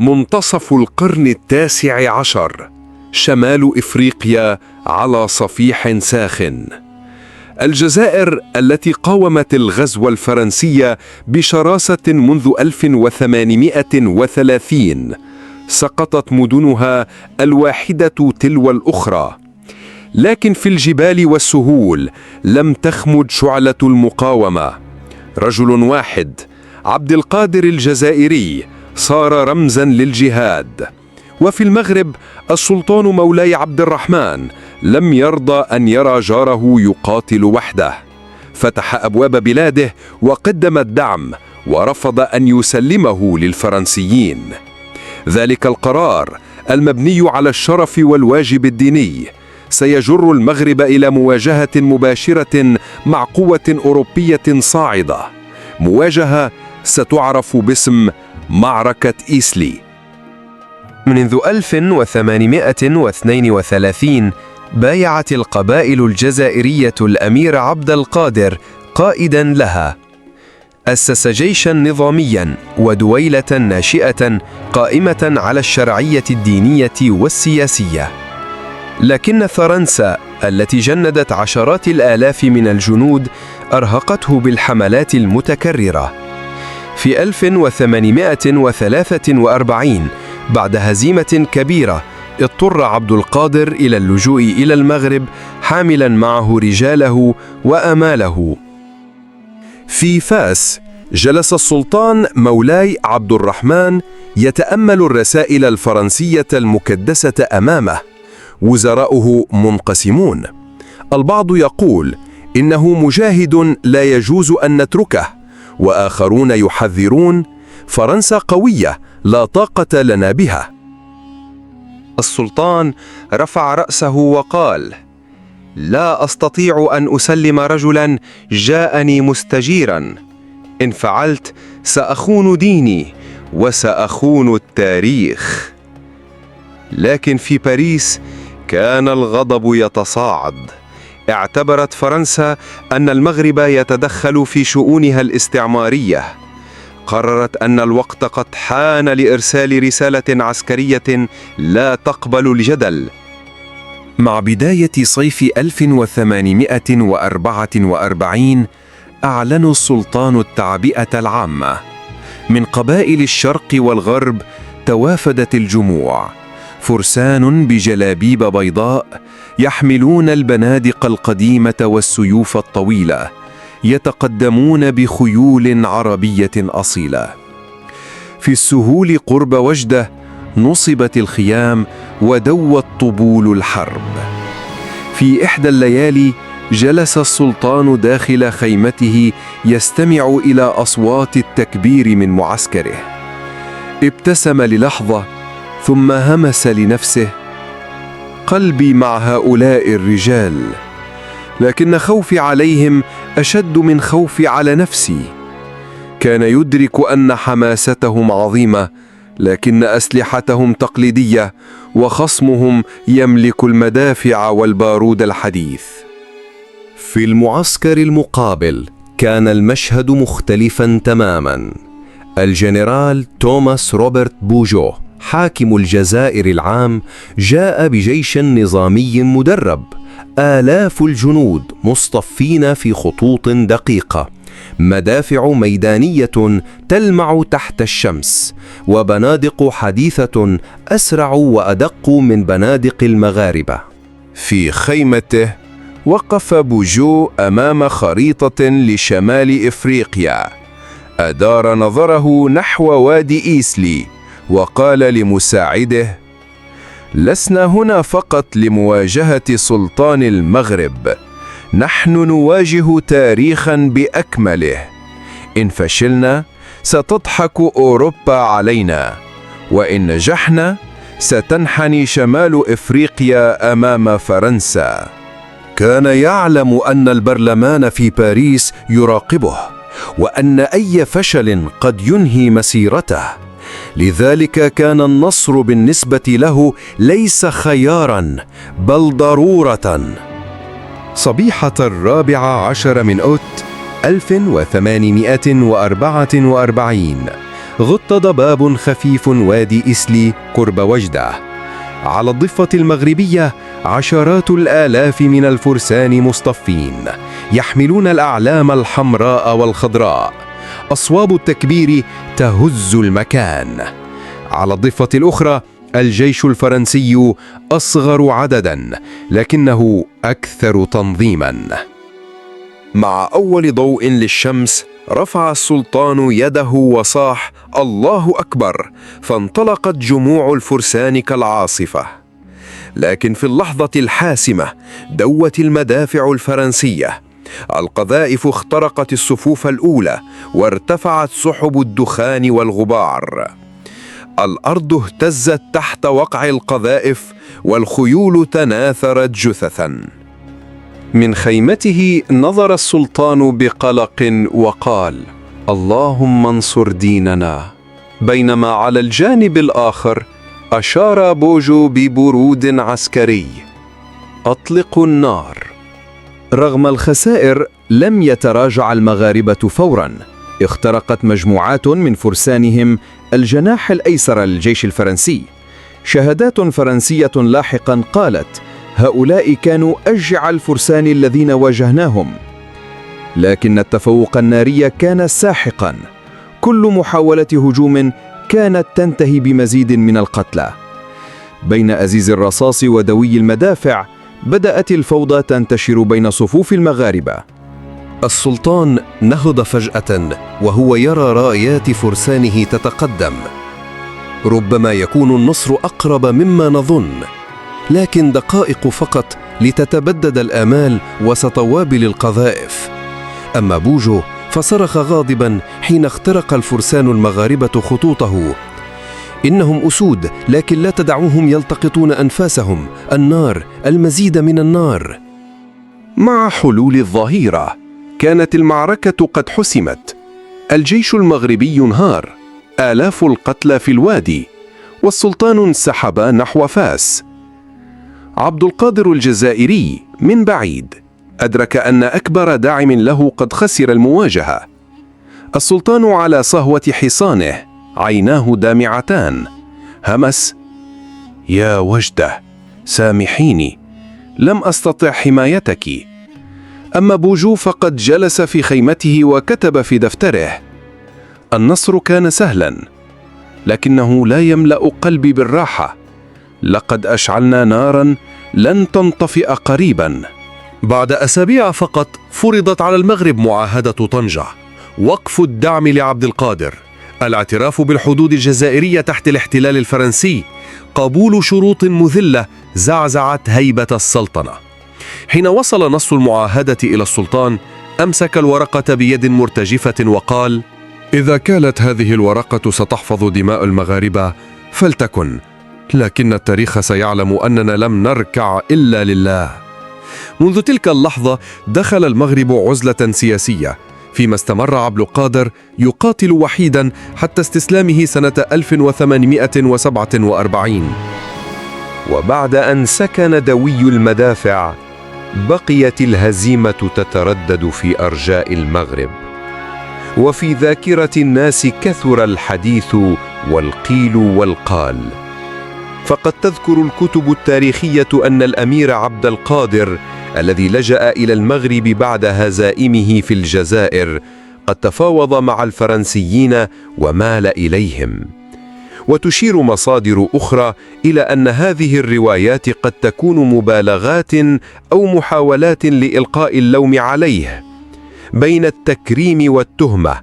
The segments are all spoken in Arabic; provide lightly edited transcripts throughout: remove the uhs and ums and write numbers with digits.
منتصف القرن ال19، شمال إفريقيا على صفيح ساخن. الجزائر التي قاومت الغزو الفرنسي بشراسة منذ 1830 سقطت مدنها الواحدة تلو الأخرى، لكن في الجبال والسهول لم تخمد شعلة المقاومة. رجل واحد، عبد القادر الجزائري، صار رمزاً للجهاد. وفي المغرب السلطان مولاي عبد الرحمن لم يرضى أن يرى جاره يقاتل وحده، فتح أبواب بلاده وقدم الدعم ورفض أن يسلمه للفرنسيين. ذلك القرار المبني على الشرف والواجب الديني سيجر المغرب إلى مواجهة مباشرة مع قوة أوروبية صاعدة، مواجهة ستعرف باسم معركة إيسلي. منذ 1832 بايعت القبائل الجزائرية الأمير عبد القادر قائداً لها. أسس جيشاً نظامياً ودويلة ناشئة قائمة على الشرعية الدينية والسياسية. لكن فرنسا التي جندت عشرات الآلاف من الجنود أرهقته بالحملات المتكررة. في 1843 بعد هزيمة كبيرة اضطر عبد القادر إلى اللجوء إلى المغرب حاملاً معه رجاله وأماله. في فاس جلس السلطان مولاي عبد الرحمن يتأمل الرسائل الفرنسية المكدسة أمامه. وزراؤه منقسمون، البعض يقول إنه مجاهد لا يجوز أن نتركه، وآخرون يحذرون فرنسا قوية لا طاقة لنا بها. السلطان رفع رأسه وقال: لا أستطيع أن أسلم رجلاً جاءني مستجيراً. إن فعلت سأخون ديني وسأخون التاريخ. لكن في باريس كان الغضب يتصاعد. اعتبرت فرنسا أن المغرب يتدخل في شؤونها الاستعمارية. قررت أن الوقت قد حان لإرسال رسالة عسكرية لا تقبل الجدل. مع بداية صيف 1844 أعلن السلطان التعبئة العامة. من قبائل الشرق والغرب توافدت الجموع، فرسان بجلابيب بيضاء يحملون البنادق القديمة والسيوف الطويلة، يتقدمون بخيول عربية أصيلة. في السهول قرب وجدة نصبت الخيام ودوت طبول الحرب. في إحدى الليالي جلس السلطان داخل خيمته يستمع إلى أصوات التكبير من معسكره. ابتسم للحظة ثم همس لنفسه: قلبي مع هؤلاء الرجال، لكن خوفي عليهم أشد من خوفي على نفسي. كان يدرك أن حماستهم عظيمة، لكن أسلحتهم تقليدية، وخصمهم يملك المدافع والبارود الحديث. في المعسكر المقابل كان المشهد مختلفاً تماماً. الجنرال توماس روبرت بوجو حاكم الجزائر العام جاء بجيش نظامي مدرب، آلاف الجنود مصطفين في خطوط دقيقة، مدافع ميدانية تلمع تحت الشمس، وبنادق حديثة أسرع وأدق من بنادق المغاربة. في خيمته وقف بوجو أمام خريطة لشمال إفريقيا، أدار نظره نحو وادي إيسلي وقال لمساعده: لسنا هنا فقط لمواجهة سلطان المغرب، نحن نواجه تاريخاً بأكمله. إن فشلنا ستضحك أوروبا علينا، وإن نجحنا ستنحني شمال إفريقيا أمام فرنسا. كان يعلم أن البرلمان في باريس يراقبه، وأن أي فشل قد ينهي مسيرته. لذلك كان النصر بالنسبة له ليس خياراً بل ضرورة. صبيحة 14 من أوت 1844 غط ضباب خفيف وادي إسلي قرب وجدة. على الضفة المغربية عشرات الآلاف من الفرسان مصطفين يحملون الأعلام الحمراء والخضراء، أصواب التكبير تهز المكان. على الضفة الأخرى الجيش الفرنسي أصغر عدداً لكنه أكثر تنظيماً. مع أول ضوء للشمس رفع السلطان يده وصاح: الله أكبر! فانطلقت جموع الفرسان كالعاصفة. لكن في اللحظة الحاسمة دوت المدافع الفرنسية، القذائف اخترقت الصفوف الأولى وارتفعت سحب الدخان والغبار. الأرض اهتزت تحت وقع القذائف والخيول تناثرت جثثاً. من خيمته نظر السلطان بقلق وقال: اللهم انصر ديننا. بينما على الجانب الآخر أشار بوجو ببرود عسكري: أطلقوا النار. رغم الخسائر لم يتراجع المغاربة فوراً. اخترقت مجموعات من فرسانهم الجناح الأيسر للجيش الفرنسي. شهادات فرنسية لاحقاً قالت: هؤلاء كانوا أشجع الفرسان الذين واجهناهم. لكن التفوق الناري كان ساحقاً. كل محاولة هجوم كانت تنتهي بمزيد من القتلى. بين أزيز الرصاص ودوي المدافع بدأت الفوضى تنتشر بين صفوف المغاربة. السلطان نهض فجأة وهو يرى رايات فرسانه تتقدم. ربما يكون النصر أقرب مما نظن، لكن دقائق فقط لتتبدد الآمال وسط وابل القذائف. أما بوجو فصرخ غاضبا حين اخترق الفرسان المغاربة خطوطه: إنهم أسود، لكن لا تدعوهم يلتقطون أنفاسهم. النار، المزيد من النار. مع حلول الظهيرة كانت المعركة قد حسمت. الجيش المغربي ينهار، آلاف القتلى في الوادي، والسلطان انسحب نحو فاس. عبد القادر الجزائري من بعيد أدرك أن أكبر داعم له قد خسر المواجهة. السلطان على صهوة حصانه، عيناه دامعتان، همس: يا وجدة، سامحيني، لم أستطع حمايتك. أما بوجو فقد جلس في خيمته وكتب في دفتره: النصر كان سهلا، لكنه لا يملأ قلبي بالراحة. لقد أشعلنا نارا لن تنطفئ قريبا. بعد أسابيع فقط فرضت على المغرب معاهدة طنجة: وقف الدعم لعبد القادر، الاعتراف بالحدود الجزائرية تحت الاحتلال الفرنسي، قبول شروط مذلة زعزعت هيبة السلطنة. حين وصل نص المعاهدة إلى السلطان أمسك الورقة بيد مرتجفة وقال: إذا كانت هذه الورقة ستحفظ دماء المغاربة فلتكن، لكن التاريخ سيعلم أننا لم نركع إلا لله. منذ تلك اللحظة دخل المغرب عزلة سياسية، فيما استمر عبد القادر يقاتل وحيدا حتى استسلامه سنة 1847. وبعد أن سكن دوي المدافع بقيت الهزيمة تتردد في أرجاء المغرب، وفي ذاكرة الناس كثر الحديث والقيل والقال. فقد تذكر الكتب التاريخية أن الأمير عبد القادر الذي لجأ إلى المغرب بعد هزائمه في الجزائر قد تفاوض مع الفرنسيين ومال إليهم. وتشير مصادر أخرى إلى أن هذه الروايات قد تكون مبالغات أو محاولات لإلقاء اللوم عليه. بين التكريم والتهمة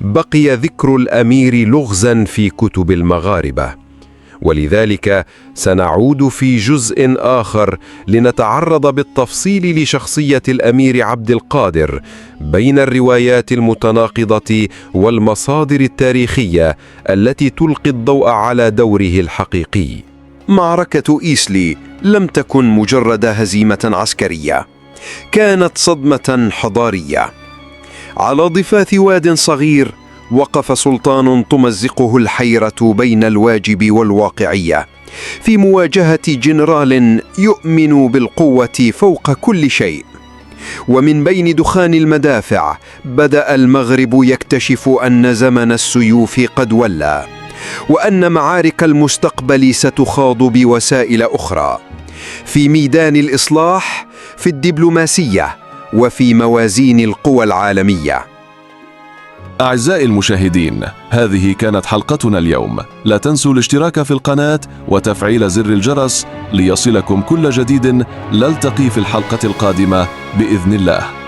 بقي ذكر الأمير لغزاً في كتب المغاربة، ولذلك سنعود في جزء آخر لنتعرض بالتفصيل لشخصية الأمير عبد القادر بين الروايات المتناقضة والمصادر التاريخية التي تلقي الضوء على دوره الحقيقي. معركة إيسلي لم تكن مجرد هزيمة عسكرية، كانت صدمة حضارية. على ضفاف واد صغير وقف سلطان تمزقه الحيرة بين الواجب والواقعية في مواجهة جنرال يؤمن بالقوة فوق كل شيء. ومن بين دخان المدافع بدأ المغرب يكتشف أن زمن السيوف قد ولى، وأن معارك المستقبل ستخاض بوسائل أخرى، في ميدان الإصلاح، في الدبلوماسية، وفي موازين القوى العالمية. أعزائي المشاهدين، هذه كانت حلقتنا اليوم. لا تنسوا الاشتراك في القناة وتفعيل زر الجرس ليصلكم كل جديد. نلتقي في الحلقة القادمة بإذن الله.